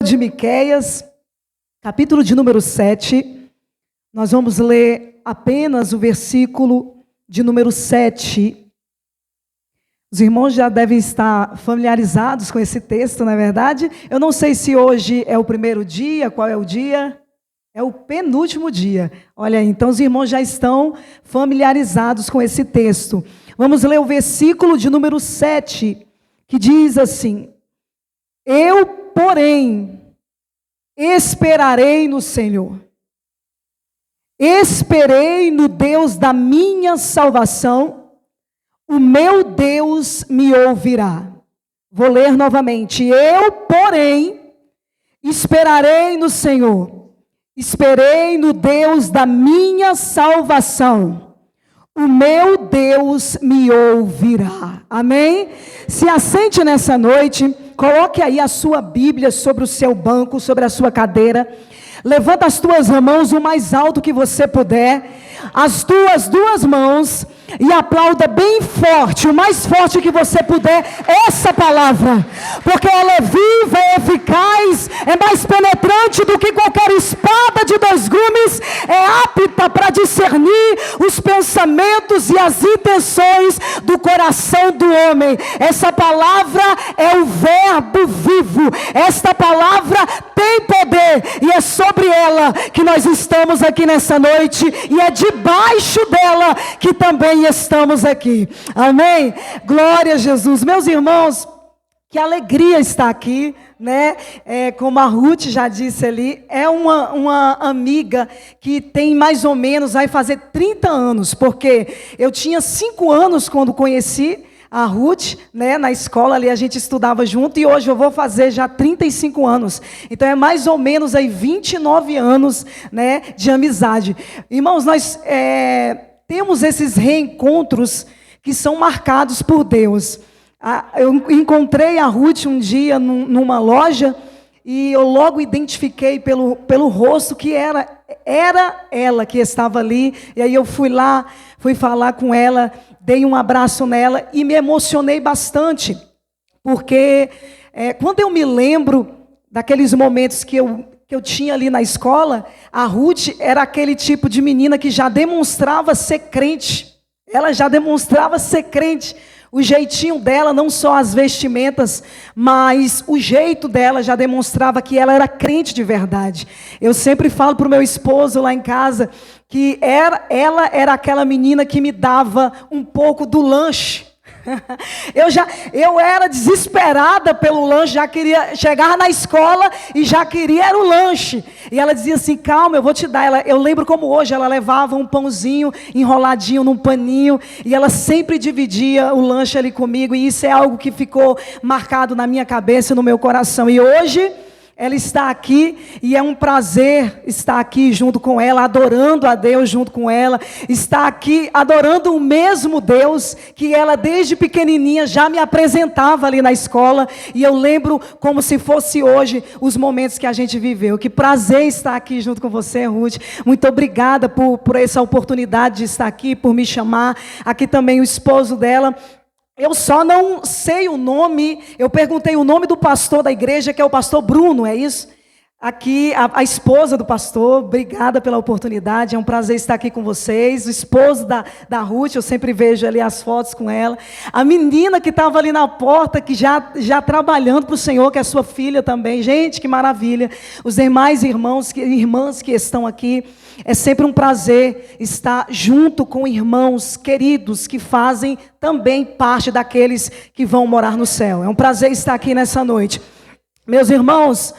de Miqueias, capítulo de número 7. Nós vamos ler apenas o versículo de número 7. Os irmãos já devem estar familiarizados com esse texto, não é verdade? Eu não sei se hoje é o primeiro dia, qual é o dia? É o penúltimo dia. Olha aí, então os irmãos já estão familiarizados com esse texto. Vamos ler o versículo de número 7, que diz assim: Eu, porém, esperarei no Senhor. Esperei no Deus da minha salvação, o meu Deus me ouvirá. Vou ler novamente. Eu, porém, esperarei no Senhor. Esperei no Deus da minha salvação. O meu Deus me ouvirá. Amém? Se assente nessa noite, coloque aí a sua Bíblia sobre o seu banco, sobre a sua cadeira. Levanta as tuas mãos o mais alto que você puder, as tuas duas mãos, e aplauda bem forte, o mais forte que você puder, essa palavra, porque ela é viva, é eficaz, é mais penetrante do que qualquer espada de dois gumes, é apta para discernir os pensamentos e as intenções do coração do homem. Essa palavra é o verbo vivo, esta palavra tem poder, e é sobre ela que nós estamos aqui nessa noite, e é debaixo dela que também estamos aqui. Amém? Glória a Jesus. Meus irmãos, que alegria estar aqui, né? Como a Ruth já disse ali, é uma amiga que tem mais ou menos, vai fazer 30 anos, porque eu tinha 5 anos quando conheci a Ruth, né, na escola ali a gente estudava junto, e hoje eu vou fazer já 35 anos, então é mais ou menos aí 29 anos, né, de amizade. Irmãos, nós temos esses reencontros que são marcados por Deus. Eu encontrei a Ruth um dia numa loja, e eu logo identifiquei pelo rosto que era ela que estava ali, e aí eu fui lá, fui falar com ela, dei um abraço nela e me emocionei bastante, porque quando eu me lembro daqueles momentos que eu tinha ali na escola, a Ruth era aquele tipo de menina que já demonstrava ser crente, ela já demonstrava ser crente. O jeitinho dela, não só as vestimentas, mas o jeito dela já demonstrava que ela era crente de verdade. Eu sempre falo para o meu esposo lá em casa que ela era aquela menina que me dava um pouco do lanche. Eu era desesperada pelo lanche, já queria chegar na escola e já queria era o lanche. E ela dizia assim: calma, eu vou te dar. Eu lembro como hoje, ela levava um pãozinho enroladinho num paninho, e ela sempre dividia o lanche ali comigo, e isso é algo que ficou marcado na minha cabeça e no meu coração. E hoje ela está aqui, e é um prazer estar aqui junto com ela, adorando a Deus junto com ela, está aqui adorando o mesmo Deus que ela desde pequenininha já me apresentava ali na escola, e eu lembro como se fosse hoje os momentos que a gente viveu. Que prazer estar aqui junto com você, Ruth. Muito obrigada por essa oportunidade de estar aqui, por me chamar. Aqui também o esposo dela. Eu só não sei o nome, eu perguntei o nome do pastor da igreja, que é o pastor Bruno, é isso? Aqui, a esposa do pastor, obrigada pela oportunidade, é um prazer estar aqui com vocês. O esposo da Ruth, eu sempre vejo ali as fotos com ela. A menina que estava ali na porta, que já trabalhando para o Senhor, que é sua filha também. Gente, que maravilha. Os demais irmãos e irmãs que estão aqui. É sempre um prazer estar junto com irmãos queridos que fazem também parte daqueles que vão morar no céu. É um prazer estar aqui nessa noite. Meus irmãos,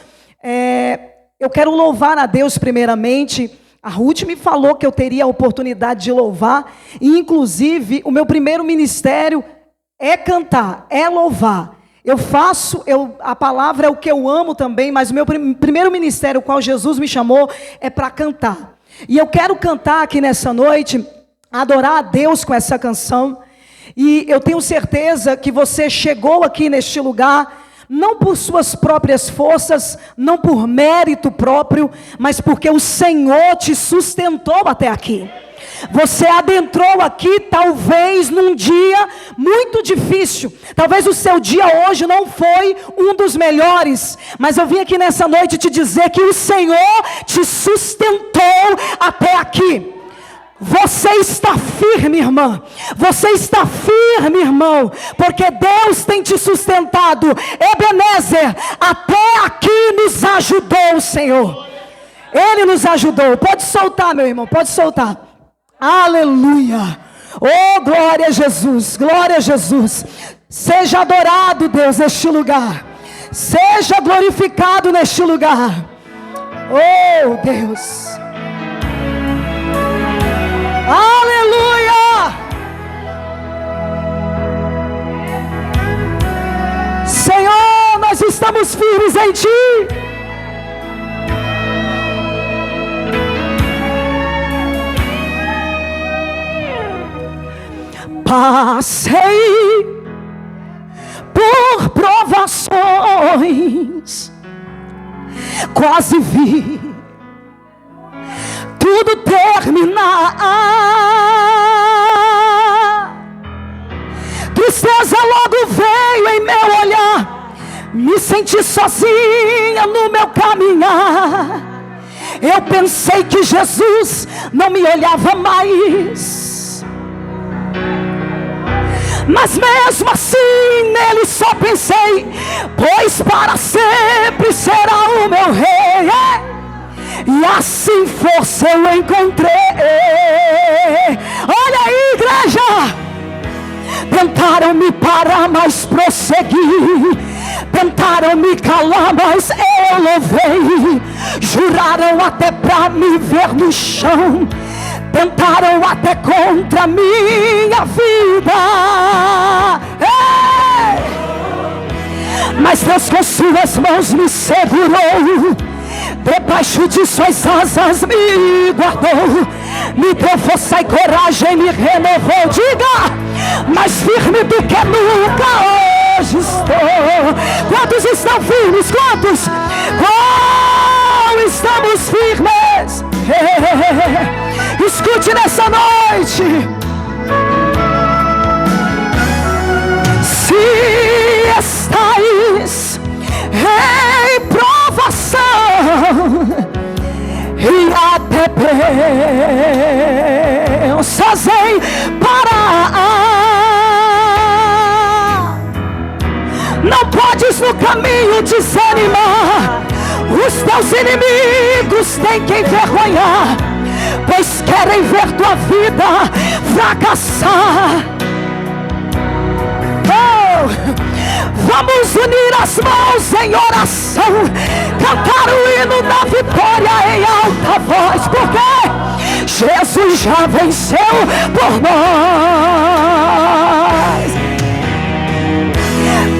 eu quero louvar a Deus primeiramente. A Ruth me falou que eu teria a oportunidade de louvar, e inclusive o meu primeiro ministério é cantar, é louvar. A palavra é o que eu amo também, mas o meu primeiro ministério, o qual Jesus me chamou, é para cantar. E eu quero cantar aqui nessa noite, adorar a Deus com essa canção. E eu tenho certeza que você chegou aqui neste lugar, não por suas próprias forças, não por mérito próprio, mas porque o Senhor te sustentou até aqui. Você adentrou aqui talvez num dia muito difícil. Talvez o seu dia hoje não foi um dos melhores. Mas eu vim aqui nessa noite te dizer que o Senhor te sustentou até aqui. Você está firme, irmã. Você está firme, irmão. Porque Deus tem te sustentado. Ebenezer, até aqui nos ajudou o Senhor. Ele nos ajudou. Pode soltar, meu irmão, pode soltar. Aleluia. Oh, glória a Jesus, glória a Jesus. Seja adorado, Deus, neste lugar. Seja glorificado neste lugar. Oh, Deus. Aleluia. Senhor, nós estamos firmes em Ti. Passei por provações, quase vi tudo terminar. Tristeza logo veio em meu olhar, me senti sozinha no meu caminhar. Eu pensei que Jesus não me olhava mais, mas mesmo assim nele só pensei, pois para sempre será o meu rei. E assim força eu encontrei. Olha aí, igreja. Tentaram me parar, mas prossegui. Tentaram me calar, mas eu louvei. Juraram até pra me ver no chão. Tentaram até contra minha vida. Ei! Mas Deus com suas mãos me segurou. Debaixo de suas asas me guardou. Me deu força e coragem, me renovou. Diga, mais firme do que nunca hoje estou. Quantos estão firmes? Quantos? Estamos firmes. Escute nessa noite. Se estáis em provação e até pensas em parar, não podes no caminho desanimar. Os teus inimigos têm que envergonhar, pois querem ver tua vida fracassar. Oh, vamos unir as mãos em oração, cantar o hino da vitória em alta voz, porque Jesus já venceu por nós.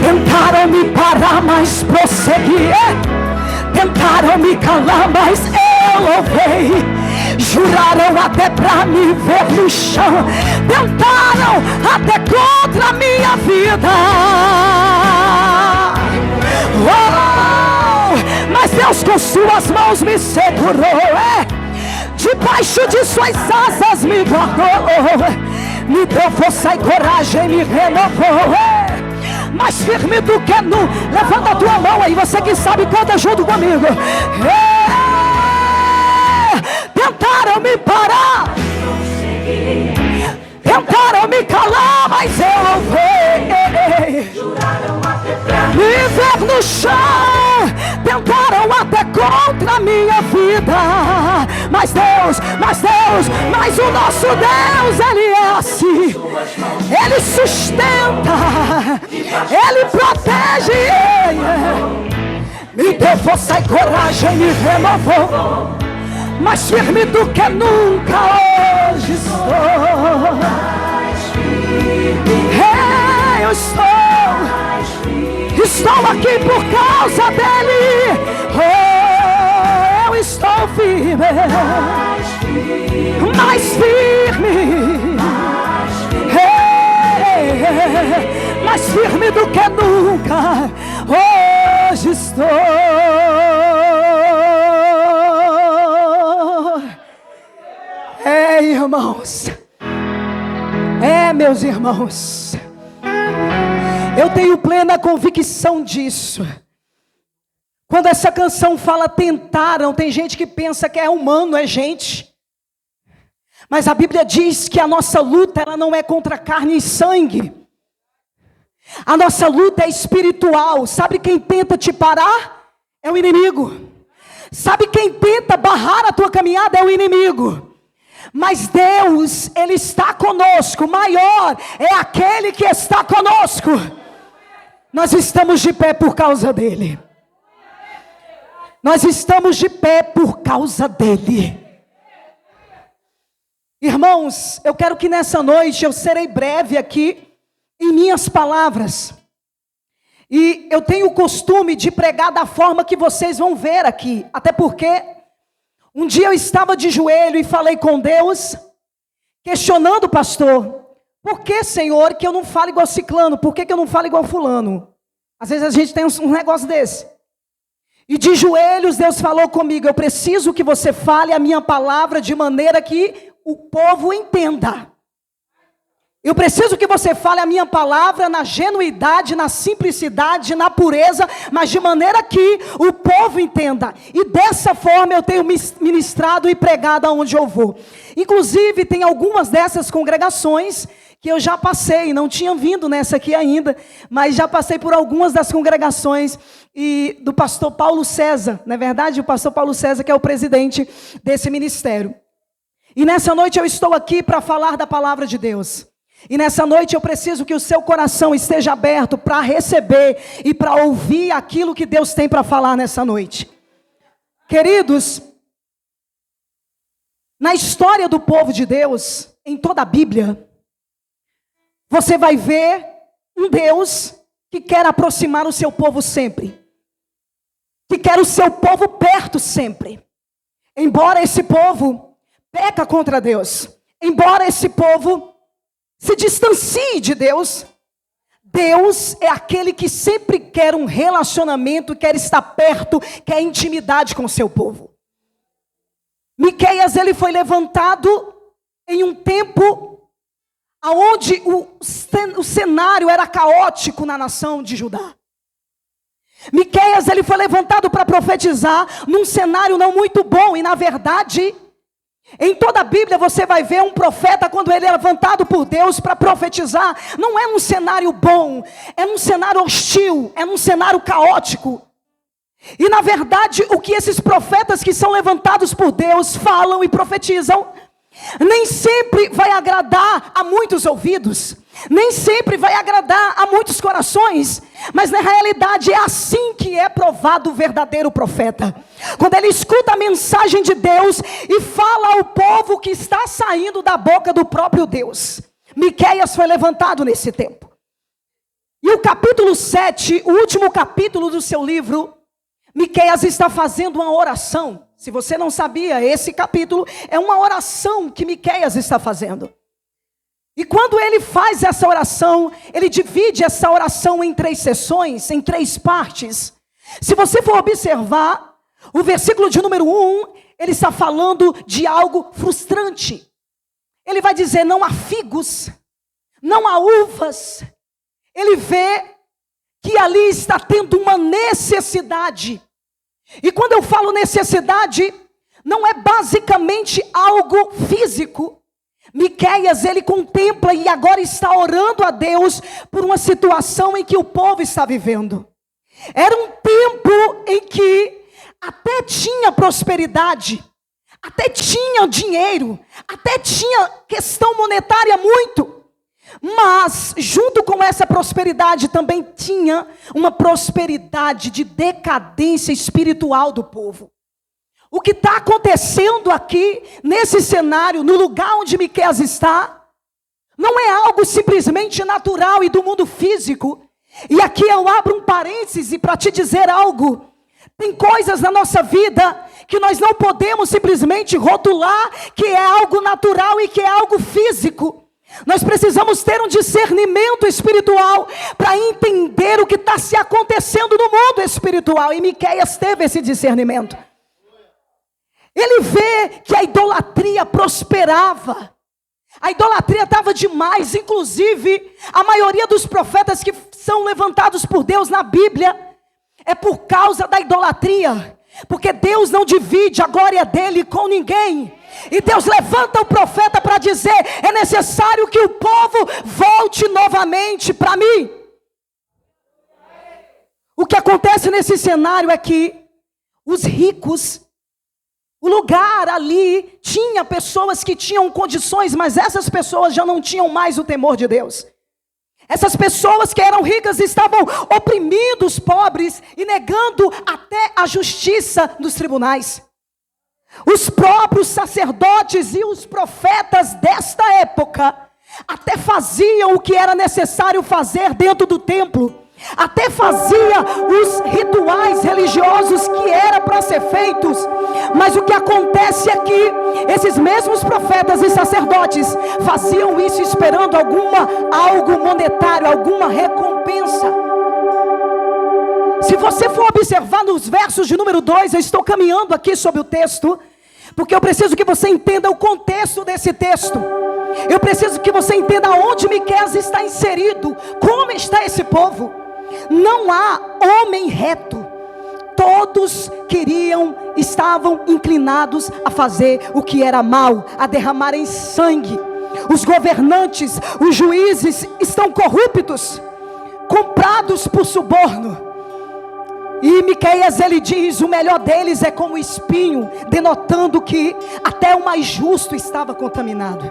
Tentaram me parar, mas prossegui. Tentaram me calar, mas eu louvei. Juraram até pra me ver no chão. Tentaram até contra a minha vida. Oh, mas Deus com suas mãos me segurou. Debaixo de suas asas me guardou. Me deu força e coragem, me renovou. Mais firme do que nu. Levanta a tua mão aí, você que sabe, canta junto comigo. Tentaram me parar, tentaram me calar, mas eu louvei. Me ver no chão, tentaram até contra a minha vida. Mas Deus, mas o nosso Deus, Ele é assim. Ele sustenta, Ele protege. Me deu força e coragem, me renovou. Mais firme do que nunca hoje estou. Eu estou aqui por causa dele. Oh, eu estou firme, mais firme, mais firme do que nunca hoje estou. Ei, irmão. irmãos, meus irmãos, eu tenho plena convicção disso. Quando essa canção fala tentaram, tem gente que pensa que é humano, é gente. Mas a Bíblia diz que a nossa luta, ela não é contra carne e sangue. A nossa luta é espiritual. Sabe quem tenta te parar? É o inimigo. Sabe quem tenta barrar a tua caminhada? É o inimigo. Mas Deus, Ele está conosco. Maior é aquele que está conosco. Nós estamos de pé por causa dEle. Nós estamos de pé por causa dEle. Irmãos, eu quero que nessa noite eu serei breve aqui em minhas palavras. E eu tenho o costume de pregar da forma que vocês vão ver aqui. Até porque um dia eu estava de joelho e falei com Deus, questionando o pastor: por que, Senhor, que eu não falo igual ciclano? Por que eu não falo igual fulano? Às vezes a gente tem um negócio desse. E de joelhos Deus falou comigo: eu preciso que você fale a minha palavra de maneira que o povo entenda. Eu preciso que você fale a minha palavra na genuidade, na simplicidade, na pureza, mas de maneira que o povo entenda. E dessa forma eu tenho ministrado e pregado aonde eu vou. Inclusive tem algumas dessas congregações que eu já passei, não tinha vindo nessa aqui ainda, mas já passei por algumas das congregações e do pastor Paulo César, não é verdade? O pastor Paulo César que é o presidente desse ministério. E nessa noite eu estou aqui para falar da palavra de Deus. E nessa noite eu preciso que o seu coração esteja aberto para receber e para ouvir aquilo que Deus tem para falar nessa noite. Queridos, na história do povo de Deus, em toda a Bíblia, você vai ver um Deus que quer aproximar o seu povo sempre. Que quer o seu povo perto sempre. Embora esse povo peca contra Deus, embora esse povo se distancie de Deus, Deus é aquele que sempre quer um relacionamento, quer estar perto, quer intimidade com o seu povo. Miqueias, ele foi levantado em um tempo onde o cenário era caótico na nação de Judá. Miqueias, ele foi levantado para profetizar num cenário não muito bom, e na verdade, em toda a Bíblia você vai ver um profeta quando ele é levantado por Deus para profetizar, não é num cenário bom, é num cenário hostil, é num cenário caótico. E na verdade o que esses profetas que são levantados por Deus falam e profetizam, nem sempre vai agradar a muitos ouvidos, nem sempre vai agradar a muitos corações, mas na realidade é assim que é provado o verdadeiro profeta. Quando ele escuta a mensagem de Deus e fala ao povo que está saindo da boca do próprio Deus. Miqueias foi levantado nesse tempo. E o capítulo 7, o último capítulo do seu livro, Miqueias está fazendo uma oração. Se você não sabia, esse capítulo é uma oração que Miqueias está fazendo. E quando ele faz essa oração, ele divide essa oração em 3 sessões, em 3 partes. Se você for observar, o versículo de número 1, ele está falando de algo frustrante. Ele vai dizer: não há figos, não há uvas. Ele vê que ali está tendo uma necessidade. E quando eu falo necessidade, não é basicamente algo físico. Miqueias, ele contempla e agora está orando a Deus por uma situação em que o povo está vivendo. Era um tempo em que até tinha prosperidade, até tinha dinheiro, até tinha questão monetária muito. Mas junto com essa prosperidade também tinha uma prosperidade de decadência espiritual do povo. O que está acontecendo aqui, nesse cenário, no lugar onde Miqueias está, não é algo simplesmente natural e do mundo físico. E aqui eu abro um parêntese para te dizer algo. Tem coisas na nossa vida que nós não podemos simplesmente rotular que é algo natural e que é algo físico. Nós precisamos ter um discernimento espiritual para entender o que está se acontecendo no mundo espiritual. E Miqueias teve esse discernimento. Ele vê que a idolatria prosperava. A idolatria estava demais. Inclusive, a maioria dos profetas que são levantados por Deus na Bíblia é por causa da idolatria. Porque Deus não divide a glória dele com ninguém. E Deus levanta o profeta para dizer: é necessário que o povo volte novamente para mim. O que acontece nesse cenário é que os ricos, o lugar ali tinha pessoas que tinham condições, mas essas pessoas já não tinham mais o temor de Deus. Essas pessoas que eram ricas estavam oprimindo os pobres e negando até a justiça nos tribunais. Os próprios sacerdotes e os profetas desta época até faziam o que era necessário fazer dentro do templo. Até fazia os rituais religiosos que era para ser feitos. Mas o que acontece é que esses mesmos profetas e sacerdotes faziam isso esperando algo monetário, alguma recompensa. Se você for observar nos versos de número 2, eu estou caminhando aqui sobre o texto, porque eu preciso que você entenda o contexto desse texto. Eu preciso que você entenda onde Miqueias está inserido, como está esse povo. Não há homem reto. Todos estavam inclinados a fazer o que era mal, a derramarem sangue. Os governantes, os juízes estão corruptos, comprados por suborno. E Miqueias, ele diz: o melhor deles é como espinho, denotando que até o mais justo estava contaminado.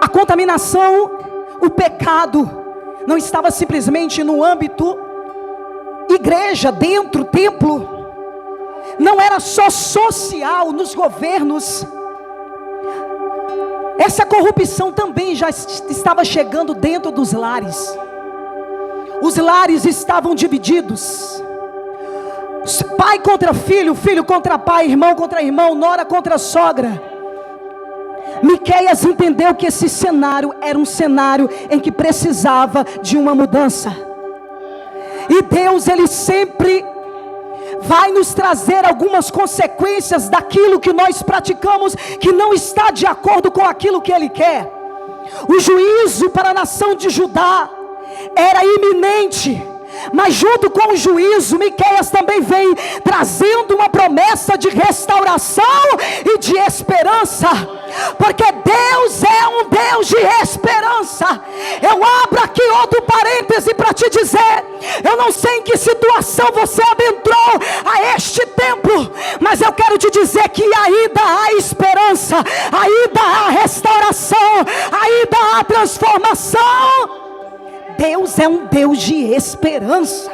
A contaminação, o pecado, não estava simplesmente no âmbito igreja, dentro, templo. Não era só social, nos governos. Essa corrupção também já estava chegando dentro dos lares. Os lares estavam divididos. Pai contra filho, filho contra pai, irmão contra irmão, nora contra sogra. Miqueias entendeu que esse cenário era um cenário em que precisava de uma mudança. E Deus, ele sempre vai nos trazer algumas consequências daquilo que nós praticamos, que não está de acordo com aquilo que ele quer. O juízo para a nação de Judá era iminente. Mas junto com o juízo, Miqueias também vem trazendo uma promessa de restauração e de esperança. Porque Deus é um Deus de esperança. Eu abro aqui outro parêntese para te dizer: eu não sei em que situação você adentrou a este templo, mas eu quero te dizer que ainda há esperança, ainda há restauração, ainda há transformação. Deus é um Deus de esperança.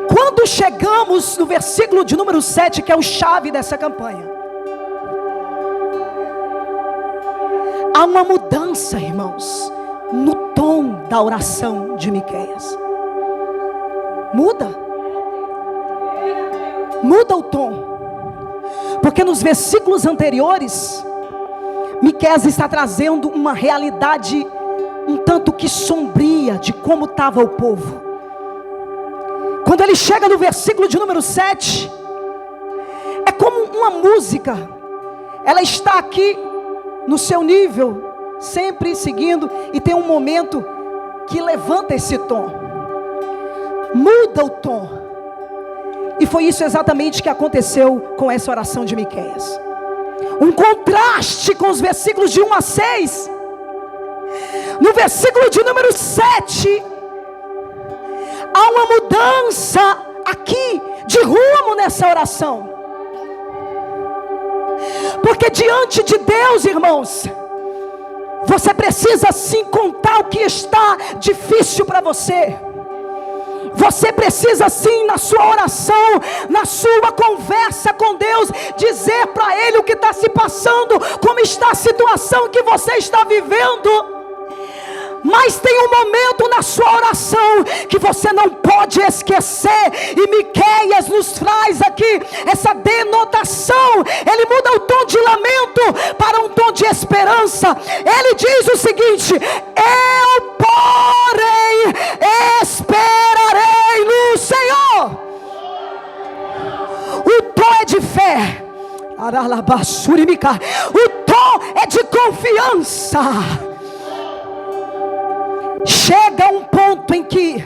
Quando chegamos no versículo de número 7, que é o chave dessa campanha, há uma mudança, irmãos, no tom da oração de Miqueias. Muda o tom. Porque nos versículos anteriores, Miqueias está trazendo uma realidade um tanto que sombria de como estava o povo. Quando ele chega no versículo de número 7, é como uma música. Ela está aqui no seu nível, sempre seguindo, e tem um momento que levanta esse tom, muda o tom. E foi isso exatamente que aconteceu com essa oração de Miqueias. Um contraste com os versículos de 1 a 6. No versículo de número 7, há uma mudança aqui de rumo nessa oração. Porque diante de Deus, irmãos, você precisa sim contar o que está difícil para você. Você precisa sim, na sua oração, na sua conversa com Deus, dizer para Ele o que está se passando, como está a situação que você está vivendo. Mas tem um momento na sua oração que você não pode esquecer. E Miqueias nos traz aqui essa denotação. Ele muda o tom de lamento para um tom de esperança. Ele diz o seguinte: eu porém esperarei no Senhor. O tom é de fé. O tom é de confiança. Chega um ponto em que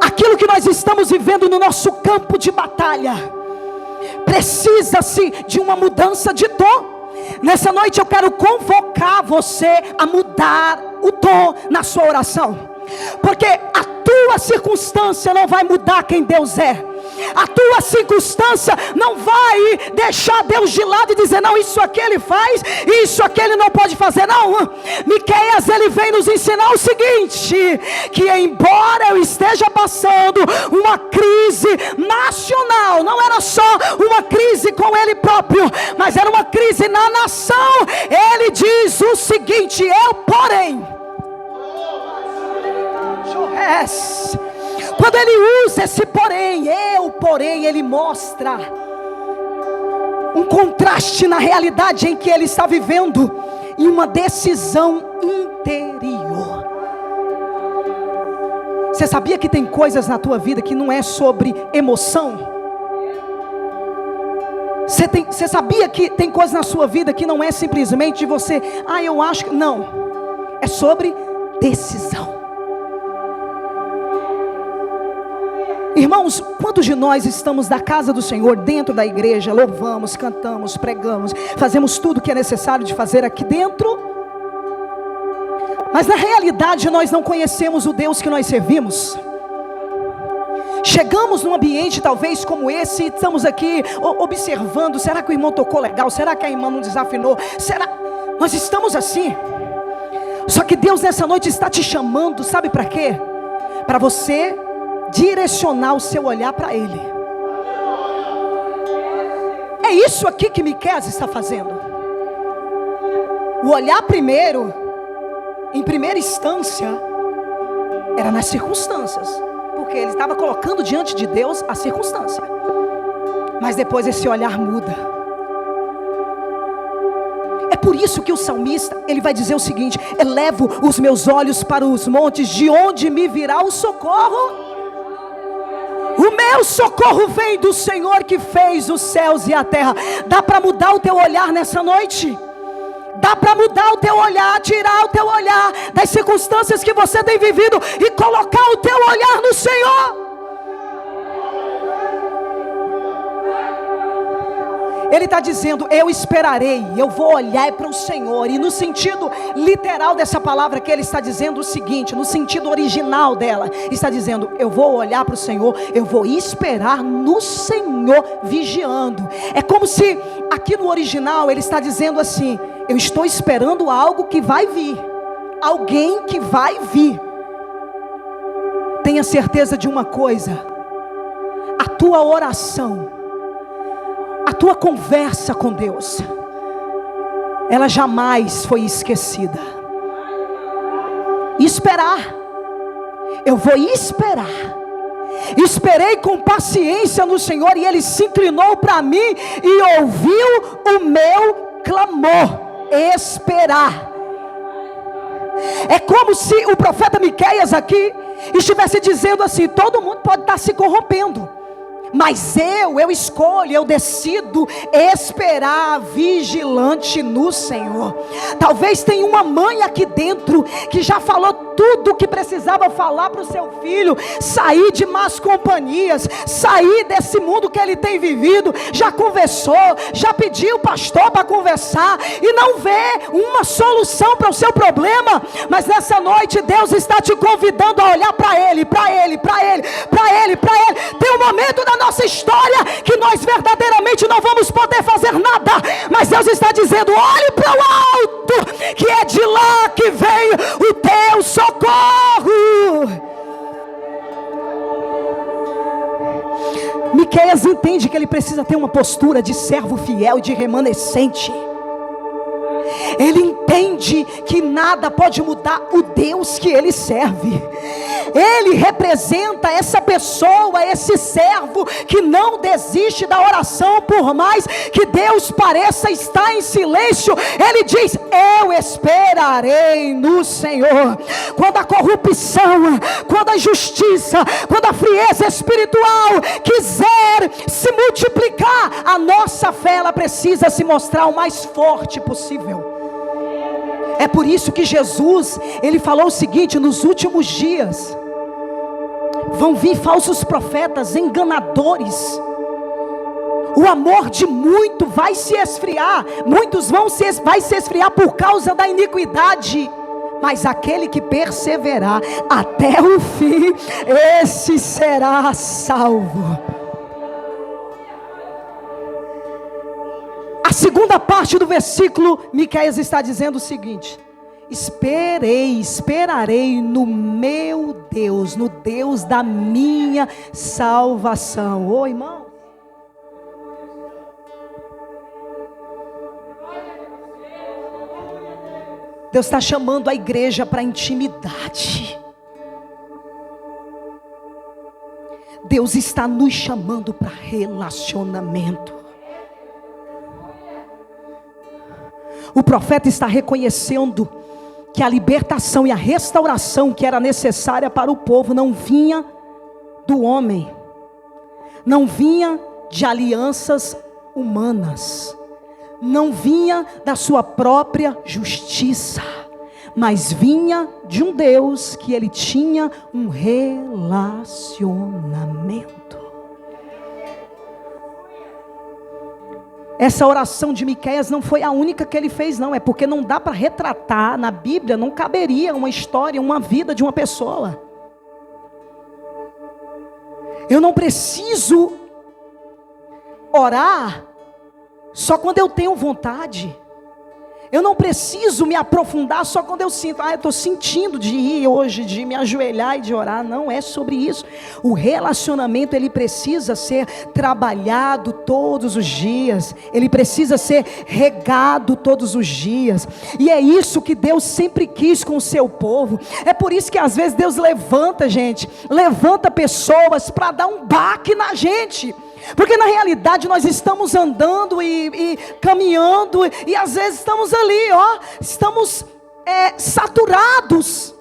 aquilo que nós estamos vivendo no nosso campo de batalha precisa-se de uma mudança de tom. Nessa noite eu quero convocar você a mudar o tom na sua oração, porque a tua circunstância não vai mudar quem Deus é. A tua circunstância não vai deixar Deus de lado e dizer: não, isso aqui Ele faz, isso aqui Ele não pode fazer. Não, Miqueias, ele vem nos ensinar o seguinte: que embora eu esteja passando uma crise nacional, não era só uma crise com ele próprio, mas era uma crise na nação. Ele diz o seguinte: eu porém, quando ele usa esse porém, ele mostra um contraste na realidade em que ele está vivendo, e uma decisão interior. Você sabia que tem coisas na tua vida que não é sobre emoção? Você sabia que tem coisas na sua vida que não é simplesmente você, eu acho que... Não, é sobre decisão. Irmãos, quantos de nós estamos na casa do Senhor, dentro da igreja, louvamos, cantamos, pregamos, fazemos tudo que é necessário de fazer aqui dentro, mas na realidade nós não conhecemos o Deus que nós servimos? Chegamos num ambiente talvez como esse, e estamos aqui observando: será que o irmão tocou legal? Será que a irmã não desafinou? Nós estamos assim. Só que Deus nessa noite está te chamando, sabe para quê? Para você direcionar o seu olhar para Ele. É isso aqui que Miqueias está fazendo. O olhar primeiro, em primeira instância, era nas circunstâncias, porque ele estava colocando diante de Deus a circunstância. Mas depois esse olhar muda. É por isso que o salmista, ele vai dizer o seguinte: elevo os meus olhos para os montes, de onde me virá o socorro? O meu socorro vem do Senhor que fez os céus e a terra. Dá para mudar o teu olhar nessa noite? Dá para mudar o teu olhar, tirar o teu olhar das circunstâncias que você tem vivido e colocar o teu olhar no Senhor? Ele está dizendo: eu esperarei, eu vou olhar para o Senhor. E no sentido literal dessa palavra que ele está dizendo o seguinte, no sentido original dela, está dizendo: eu vou olhar para o Senhor, eu vou esperar no Senhor, vigiando. É como se aqui no original ele está dizendo assim: eu estou esperando algo que vai vir, alguém que vai vir. Tenha certeza de uma coisa: a tua oração, a tua conversa com Deus, ela jamais foi esquecida. Esperar, eu vou esperar. Esperei com paciência no Senhor, e Ele se inclinou para mim e ouviu o meu clamor. Esperar. É como se o profeta Miqueias aqui estivesse dizendo assim: todo mundo pode estar se corrompendo, mas eu escolho, eu decido esperar vigilante no Senhor. Talvez tenha uma mãe aqui dentro que já falou tudo o que precisava falar para o seu filho sair de más companhias, sair desse mundo que ele tem vivido. Já conversou, já pediu o pastor para conversar e não vê uma solução para o seu problema. Mas nessa noite Deus está te convidando a olhar para Ele, para Ele, para Ele, para Ele, para Ele. Tem um momento da nossa história que nós verdadeiramente não vamos poder fazer nada, mas Deus está dizendo: olhe para o alto, que é de lá que vem o teu socorro. Miqueias entende que ele precisa ter uma postura de servo fiel e de remanescente. Ele entende que nada pode mudar o Deus que ele serve. ele representa essa pessoa, esse servo que não desiste da oração, por mais que Deus pareça estar em silêncio. Ele diz: eu esperarei no Senhor. Quando a corrupção, quando a injustiça, quando a frieza espiritual quiser se multiplicar, a nossa fé, ela precisa se mostrar o mais forte possível. É por isso que Jesus, ele falou o seguinte: nos últimos dias vão vir falsos profetas, enganadores. O amor de muito vai se esfriar. Muitos vai se esfriar por causa da iniquidade. Mas aquele que perseverar até o fim, esse será salvo. A segunda parte do versículo, Miqueias está dizendo o seguinte: esperarei no meu Deus, no Deus da minha salvação. Ô irmão, Deus está chamando a igreja para intimidade. Deus está nos chamando para relacionamento. O profeta está reconhecendo que a libertação e a restauração que era necessária para o povo não vinha do homem, não vinha de alianças humanas, não vinha da sua própria justiça, mas vinha de um Deus que ele tinha um relacionamento. Essa oração de Miqueias não foi a única que ele fez, não. É porque não dá para retratar na Bíblia, não caberia uma história, uma vida de uma pessoa. Eu não preciso orar só quando eu tenho vontade. Eu não preciso me aprofundar só quando eu sinto. Eu estou sentindo de ir hoje, de me ajoelhar e de orar. Não é sobre isso. O relacionamento, ele precisa ser trabalhado todos os dias. Ele precisa ser regado todos os dias. E é isso que Deus sempre quis com o seu povo. É por isso que às vezes Deus levanta pessoas para dar um baque na gente. Porque na realidade nós estamos andando e caminhando, e às vezes estamos ali, estamos saturados,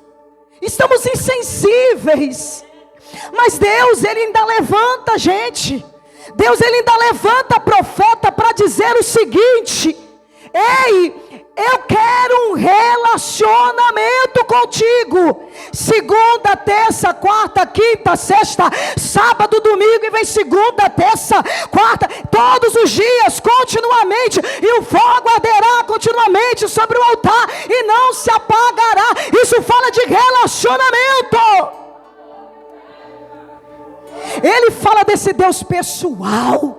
estamos insensíveis. Mas Deus, ele ainda levanta a gente. Deus, ele ainda levanta profeta para dizer o seguinte: ei, eu quero um relacionamento contigo. Segunda, terça, quarta, quinta, sexta, sábado, domingo, e vem segunda, terça, quarta, todos os dias, continuamente, e o fogo arderá continuamente sobre o altar, e não se apagará. Isso fala de relacionamento. Ele fala desse Deus pessoal.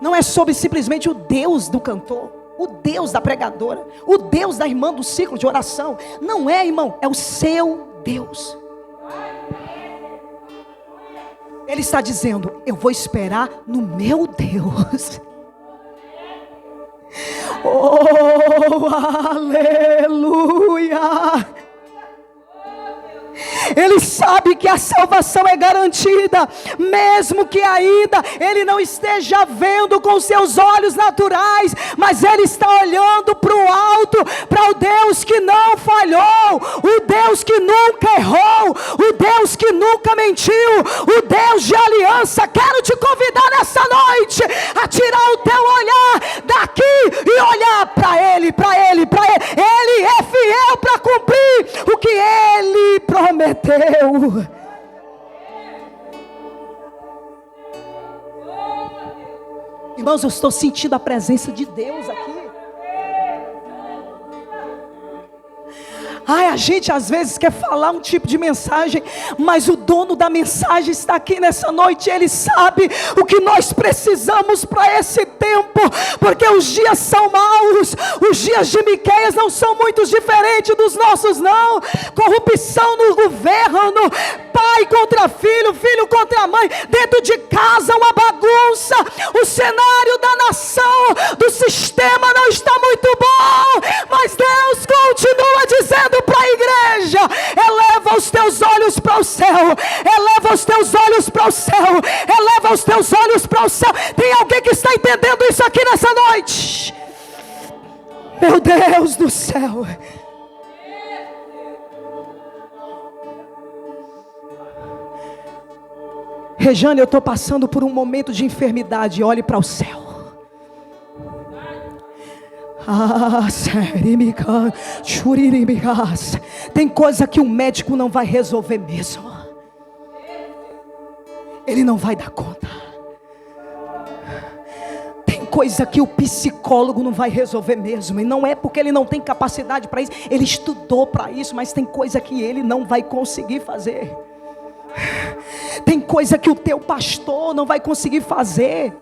Não é sobre simplesmente o Deus do cantor, o Deus da pregadora, o Deus da irmã do ciclo de oração. Não é, irmão, é o seu Deus. Ele está dizendo: eu vou esperar no meu Deus. Oh, aleluia! Ele sabe que a salvação é garantida, mesmo que ainda ele não esteja vendo com seus olhos naturais, mas ele está olhando para o alto, para o Deus que não falhou, o Deus que nunca errou, o Deus que nunca mentiu, o Deus de aliança. Quero te convidar nessa noite a tirar o teu olhar daqui e olhar para Ele, para Ele, para Ele. Ele é fiel para cumprir o que Ele prometeu. Irmãos, eu estou sentindo a presença de Deus aqui. A gente às vezes quer falar um tipo de mensagem, mas o dono da mensagem está aqui nessa noite. Ele sabe o que nós precisamos para esse tempo, porque os dias são maus. Os dias de Miqueias não são muito diferentes dos nossos, não. Corrupção no governo, pai contra filho, filho contra mãe, dentro de casa uma bagunça. O cenário da nação, do sistema não está muito bom, mas Deus continua dizendo para a igreja: eleva os teus olhos para o céu, eleva os teus olhos para o céu, eleva os teus olhos para o céu. Tem alguém que está entendendo isso aqui nessa noite? Meu Deus do céu. Rejane, eu estou passando por um momento de enfermidade. Olhe para o céu. Tem coisa que o médico não vai resolver mesmo. Ele não vai dar conta. Tem coisa que o psicólogo não vai resolver mesmo. E não é porque ele não tem capacidade para isso. Ele estudou para isso, mas tem coisa que ele não vai conseguir fazer. Tem coisa que o teu pastor não vai conseguir fazer,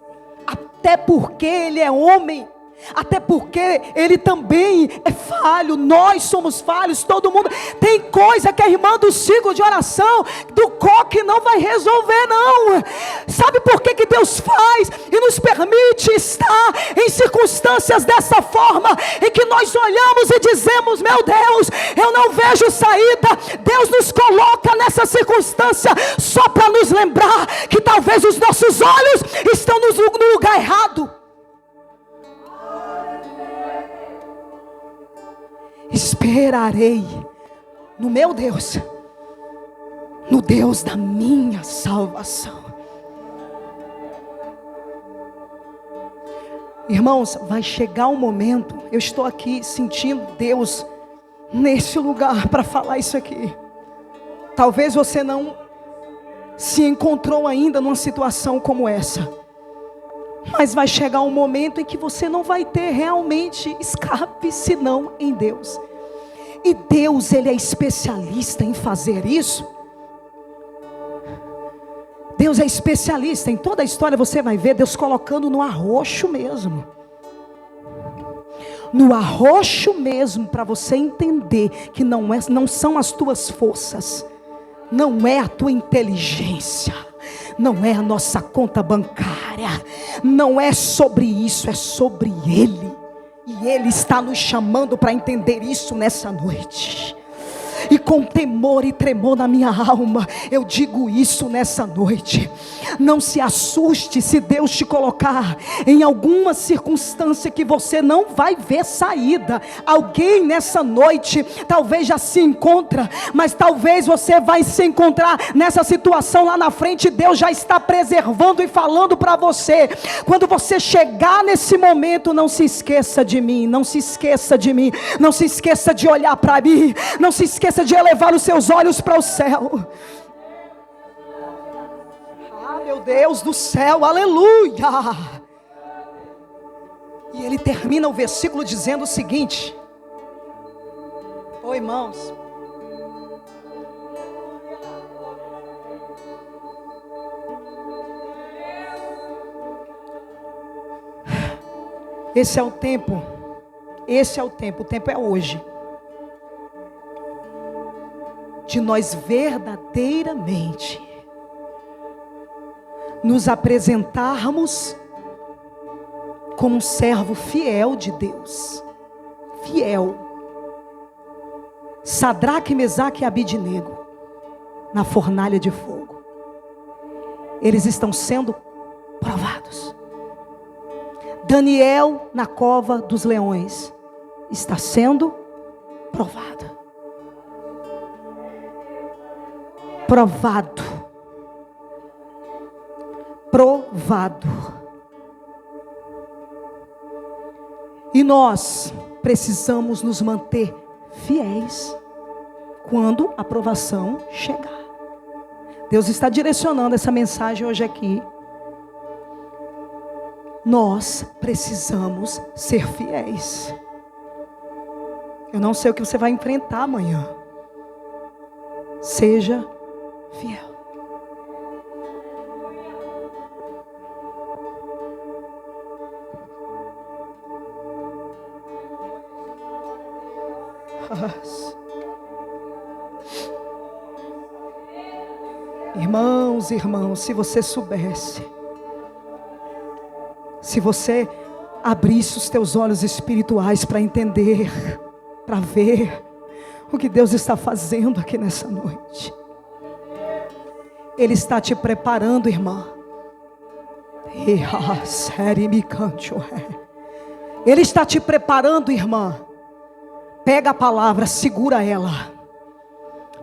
até porque ele é homem, até porque ele também é falho. Nós somos falhos, todo mundo. Tem coisa que a irmã do ciclo de oração do coque não vai resolver, não. Sabe por que Deus faz e nos permite estar em circunstâncias dessa forma, em que nós olhamos e dizemos: meu Deus, eu não vejo saída. Deus nos coloca nessa circunstância só para nos lembrar que talvez os nossos olhos estão no lugar errado. Esperarei no meu Deus, no Deus da minha salvação. Irmãos, vai chegar um momento, eu estou aqui sentindo Deus nesse lugar para falar isso aqui. Talvez você não se encontrou ainda numa situação como essa, mas vai chegar um momento em que você não vai ter realmente escape senão em Deus. E Deus, Ele é especialista em fazer isso. Deus é especialista. Em toda a história você vai ver Deus colocando no arroxo mesmo. No arroxo mesmo, para você entender que não são as tuas forças, não é a tua inteligência, não é a nossa conta bancária, não é sobre isso, é sobre Ele. E Ele está nos chamando para entender isso nessa noite. E com temor e tremor na minha alma, eu digo isso nessa noite. Não se assuste se Deus te colocar em alguma circunstância que você não vai ver saída. Alguém nessa noite talvez já se encontra, mas talvez você vai se encontrar nessa situação lá na frente. Deus já está preservando e falando para você: quando você chegar nesse momento, não se esqueça de mim, não se esqueça de mim, não se esqueça de olhar para mim, não se esqueça de elevar os seus olhos para o céu. Ah, meu Deus do céu, aleluia. E ele termina o versículo dizendo o seguinte: irmãos, esse é o tempo, o tempo é hoje, de nós verdadeiramente nos apresentarmos como um servo fiel de Deus. Fiel. Sadraque, Mesaque e Abidnego na fornalha de fogo. Eles estão sendo provados. Daniel na cova dos leões está sendo provado. Provado. E nós precisamos nos manter fiéis quando a provação chegar. Deus está direcionando essa mensagem hoje aqui. Nós precisamos ser fiéis. Eu não sei o que você vai enfrentar amanhã. Seja fiel. Irmãos, se você soubesse, se você abrisse os teus olhos espirituais para entender, para ver o que Deus está fazendo aqui nessa noite. Ele está te preparando, irmã. Ele está te preparando, irmã. Pega a palavra, segura ela.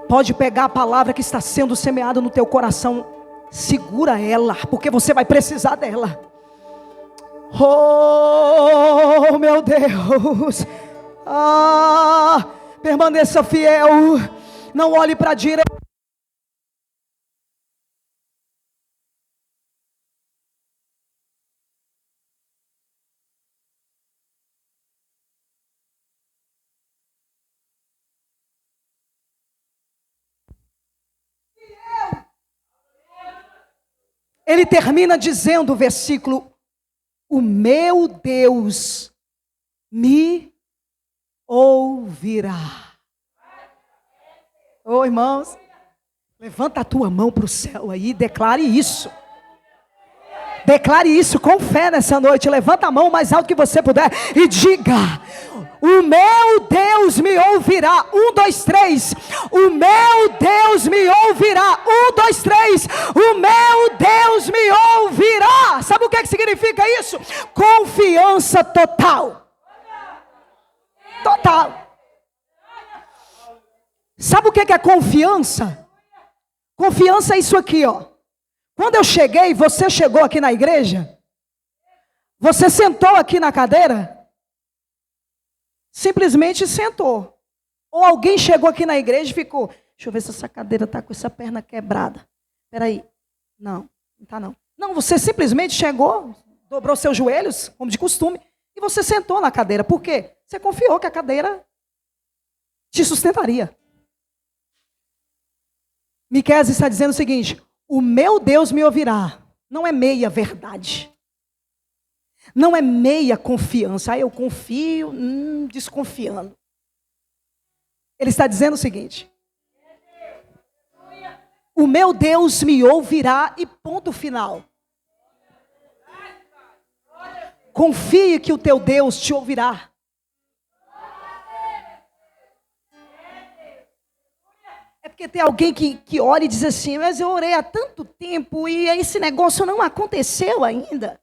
Pode pegar a palavra que está sendo semeada no teu coração. Segura ela, porque você vai precisar dela. Oh, meu Deus. Permaneça fiel. Não olhe para a direita. Ele termina dizendo o versículo: o meu Deus me ouvirá. Ô irmãos, levanta a tua mão para o céu aí e declare isso. Declare isso com fé nessa noite. Levanta a mão mais alto que você puder e diga: o meu Deus me ouvirá. 1, 2, 3. O meu Deus me ouvirá. 1, 2, 3. O meu Deus me ouvirá. Sabe o que significa isso? Confiança total. Total. Sabe o que é confiança? Confiança é isso aqui, ó. Quando eu cheguei, você chegou aqui na igreja? Você sentou aqui na cadeira? Simplesmente sentou. Ou alguém chegou aqui na igreja e ficou: deixa eu ver se essa cadeira está com essa perna quebrada. Espera aí. Não, não está não. Não, você simplesmente chegou, dobrou seus joelhos, como de costume, e você sentou na cadeira. Por quê? Você confiou que a cadeira te sustentaria. Miqueias está dizendo o seguinte: o meu Deus me ouvirá. Não é meia verdade. Não é meia confiança. Eu confio, desconfiando. Ele está dizendo o seguinte: o meu Deus me ouvirá e ponto final. Confie que o teu Deus te ouvirá. É porque tem alguém que olha e diz assim: mas eu orei há tanto tempo e esse negócio não aconteceu ainda.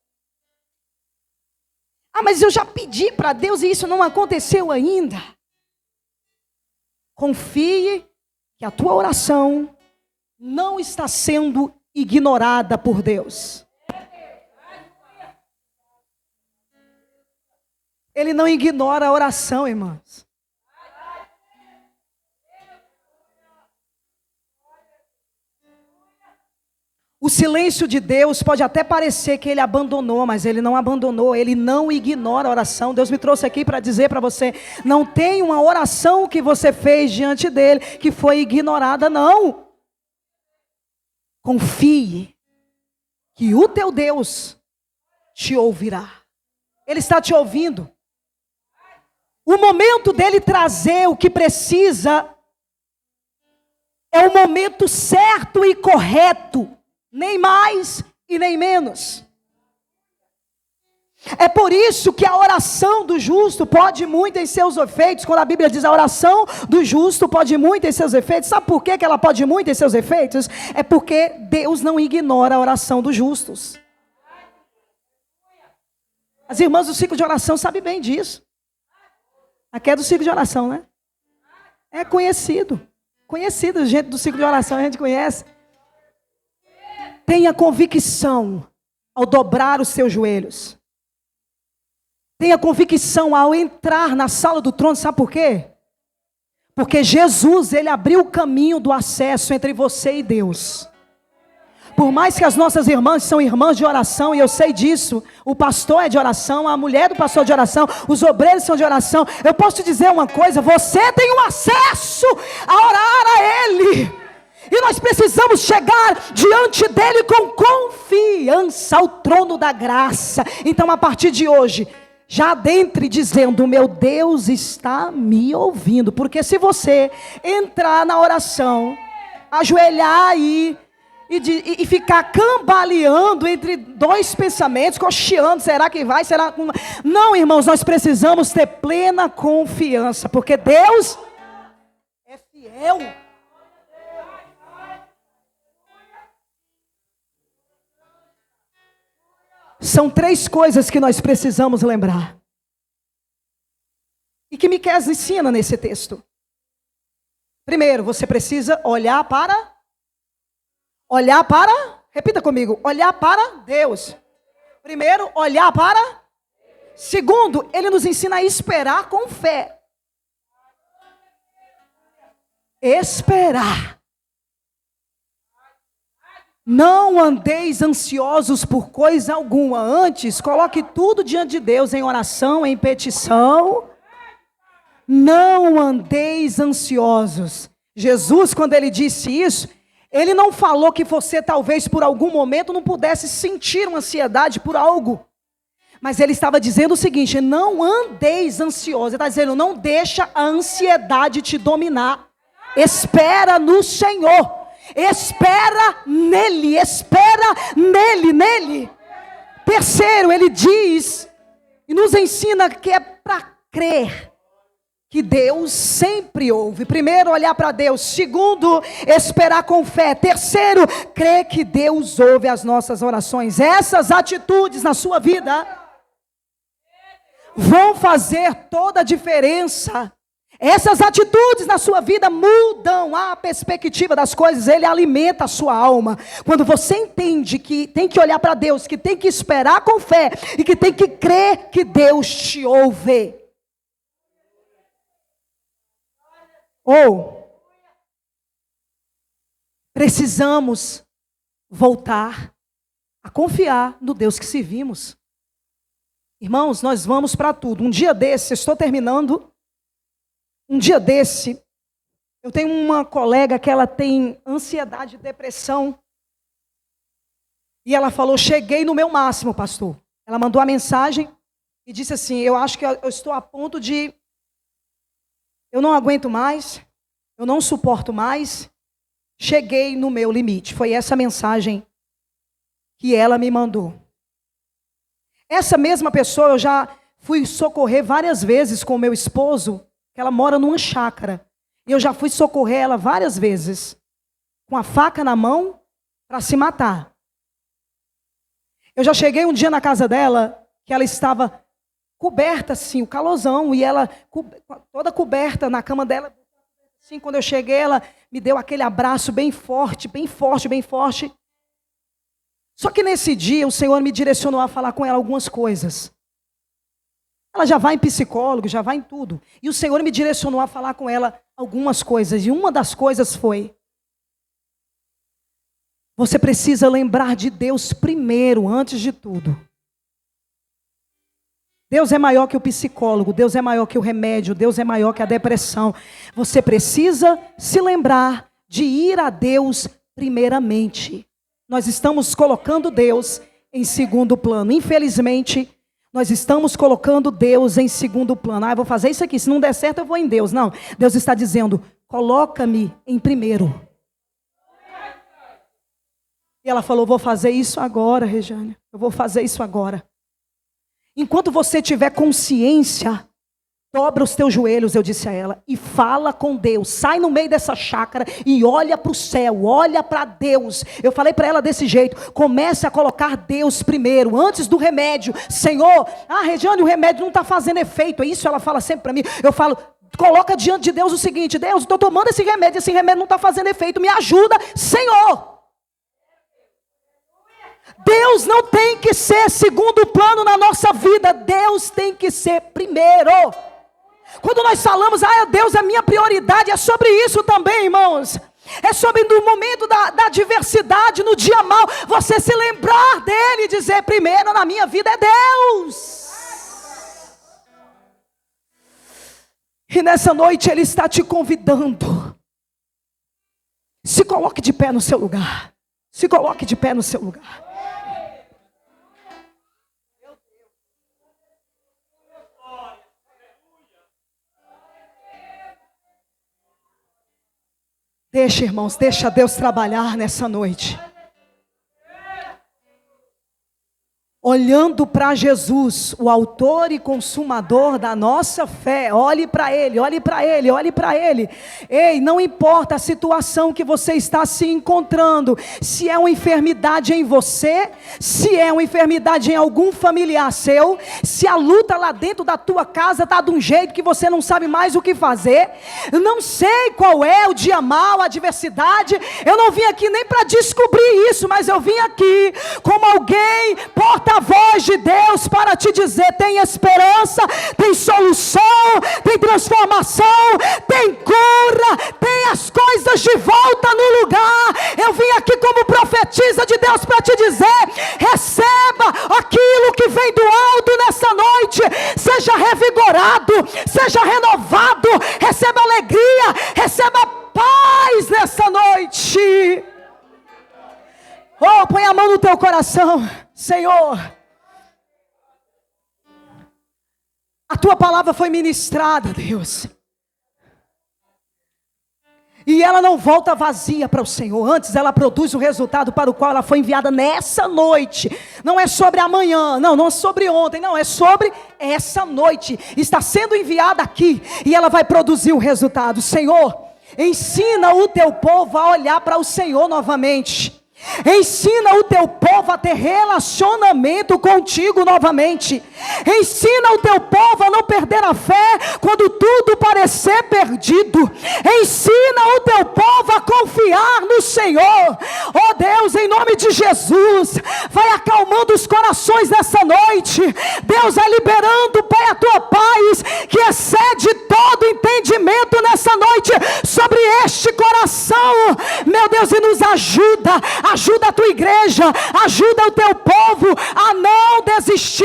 Mas eu já pedi para Deus e isso não aconteceu ainda. Confie que a tua oração não está sendo ignorada por Deus. Ele não ignora a oração, irmãos. O silêncio de Deus pode até parecer que ele abandonou, mas ele não abandonou, ele não ignora a oração. Deus me trouxe aqui para dizer para você: não tem uma oração que você fez diante dele que foi ignorada, não. Confie que o teu Deus te ouvirá. Ele está te ouvindo. O momento dele trazer o que precisa é o momento certo e correto. Nem mais e nem menos. É por isso que a oração do justo pode muito em seus efeitos. Quando a Bíblia diz a oração do justo pode muito em seus efeitos. Sabe por que ela pode muito em seus efeitos? É porque Deus não ignora a oração dos justos. As irmãs do ciclo de oração sabem bem disso. Aqui é do ciclo de oração, né? É conhecido. Conhecido, gente do ciclo de oração, a gente conhece. Tenha convicção ao dobrar os seus joelhos. Tenha convicção ao entrar na sala do trono. Sabe por quê? Porque Jesus, ele abriu o caminho do acesso entre você e Deus. Por mais que as nossas irmãs são irmãs de oração, e eu sei disso, o pastor é de oração, a mulher do pastor é de oração, os obreiros são de oração, eu posso te dizer uma coisa: você tem um acesso a orar a Ele. E nós precisamos chegar diante dele com confiança ao trono da graça. Então, a partir de hoje, já adentre dizendo: meu Deus está me ouvindo. Porque se você entrar na oração, ajoelhar aí e ficar cambaleando entre dois pensamentos, cocheando, será que vai, será que não? Não, irmãos, nós precisamos ter plena confiança, porque Deus fiel. São 3 coisas que nós precisamos lembrar. E que Miqueias ensina nesse texto. Primeiro, você precisa olhar para, repita comigo, olhar para Deus. Primeiro, olhar para. Segundo, ele nos ensina a esperar com fé. Esperar. Não andeis ansiosos por coisa alguma. Antes, coloque tudo diante de Deus em oração, em petição. Não andeis ansiosos. Jesus, quando ele disse isso, ele não falou que você talvez por algum momento não pudesse sentir uma ansiedade por algo. Mas ele estava dizendo o seguinte: não andeis ansiosos. Ele está dizendo, não deixa a ansiedade te dominar. Espera no Senhor. Espera nele, nele. Terceiro, ele diz e nos ensina que é para crer que Deus sempre ouve. Primeiro, olhar para Deus. Segundo, esperar com fé. Terceiro, crer que Deus ouve as nossas orações. Essas atitudes na sua vida vão fazer toda a diferença. Essas atitudes na sua vida mudam a perspectiva das coisas. Ele alimenta a sua alma. Quando você entende que tem que olhar para Deus, que tem que esperar com fé e que tem que crer que Deus te ouve. Ou precisamos voltar a confiar no Deus que servimos. Irmãos, nós vamos para tudo. Um dia desse, eu estou terminando. Um dia desse, eu tenho uma colega que ela tem ansiedade e depressão. E ela falou, cheguei no meu máximo, pastor. Ela mandou a mensagem e disse assim, eu acho que eu estou a ponto de... Eu não aguento mais, eu não suporto mais, cheguei no meu limite. Foi essa mensagem que ela me mandou. Essa mesma pessoa eu já fui socorrer várias vezes com o meu esposo, que ela mora numa chácara. E eu já fui socorrer ela várias vezes, com a faca na mão, para se matar. Eu já cheguei um dia na casa dela, que ela estava coberta assim, o calorzão, e ela toda coberta na cama dela. Assim, quando eu cheguei, ela me deu aquele abraço bem forte, bem forte, bem forte. Só que nesse dia, o Senhor me direcionou a falar com ela algumas coisas. Ela já vai em psicólogo, já vai em tudo. E o Senhor me direcionou a falar com ela algumas coisas. E uma das coisas foi: você precisa lembrar de Deus primeiro, antes de tudo. Deus é maior que o psicólogo, Deus é maior que o remédio, Deus é maior que a depressão. Você precisa se lembrar de ir a Deus primeiramente. Nós estamos colocando Deus em segundo plano. Infelizmente, nós estamos colocando Deus em segundo plano. Eu vou fazer isso aqui, se não der certo eu vou em Deus. Não, Deus está dizendo, coloca-me em primeiro. E ela falou, vou fazer isso agora, Regiane. Eu vou fazer isso agora. Enquanto você tiver consciência, dobra os teus joelhos, eu disse a ela, e fala com Deus. Sai no meio dessa chácara e olha para o céu, olha para Deus. Eu falei para ela desse jeito, comece a colocar Deus primeiro, antes do remédio. Senhor, Regiane, o remédio não está fazendo efeito. É isso ela fala sempre para mim. Eu falo, coloca diante de Deus o seguinte, Deus, estou tomando esse remédio não está fazendo efeito, me ajuda, Senhor. Deus não tem que ser segundo plano na nossa vida, Deus tem que ser primeiro. Quando nós falamos, Deus é minha prioridade, é sobre isso também, irmãos. É sobre no momento da adversidade, no dia mau, você se lembrar dele e dizer, primeiro na minha vida é Deus. E nessa noite ele está te convidando. Se coloque de pé no seu lugar. Se coloque de pé no seu lugar. Deixa, irmãos, deixa Deus trabalhar nessa noite. olhando para Jesus, o autor e consumador da nossa fé. Olhe para Ele, olhe para Ele, olhe para Ele. Ei, não importa a situação que você está se encontrando, se é uma enfermidade em você, se é uma enfermidade em algum familiar seu, se a luta lá dentro da tua casa está de um jeito que você não sabe mais o que fazer, eu não sei qual é o dia mau, a adversidade, eu não vim aqui nem para descobrir isso, mas eu vim aqui como alguém porta-voz de Deus para te dizer: tem esperança, tem solução, tem transformação, tem cura, tem as coisas de volta no lugar. Eu vim aqui como profetisa de Deus para te dizer: receba aquilo que vem do alto nessa noite, seja revigorado, seja renovado, receba alegria, receba paz nessa noite. Oh, põe a mão no teu coração. Senhor, a tua palavra foi ministrada, Deus, e ela não volta vazia para o Senhor. Antes ela produz o resultado para o qual ela foi enviada nessa noite. Não é sobre amanhã, não é sobre ontem, não, é sobre essa noite. Está sendo enviada aqui e ela vai produzir o resultado. Senhor, ensina o teu povo a olhar para o Senhor novamente. Ensina o teu povo a ter relacionamento contigo novamente. Ensina o teu povo a não perder a fé quando tudo parecer perdido. Ensina o teu povo a confiar no Senhor. Oh Deus, em nome de Jesus, vai acalmando os corações nessa noite. Deus, vai liberando, Pai, a tua paz que excede todo entendimento nessa noite sobre este coração, meu Deus, e nos ajuda a tua igreja, ajuda o teu povo a não desistir,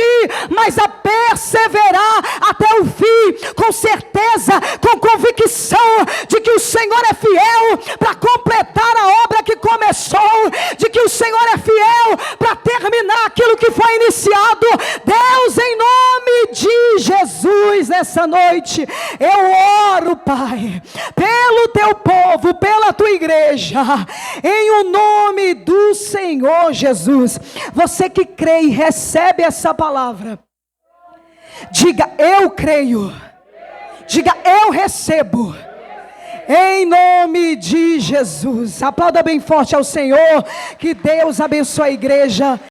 mas a perseverar até o fim, com certeza, com convicção de que o Senhor é fiel para completar a obra que começou, de que o Senhor é fiel para terminar aquilo que foi iniciado. Deus, em nome de Jesus, nessa noite, eu oro, Pai, pelo teu povo, pela tua igreja, em o nome do Senhor Jesus. Você que crê e recebe essa palavra, diga: eu creio. Diga: eu recebo. Em nome de Jesus. Aplauda bem forte ao Senhor. Que Deus abençoe a igreja.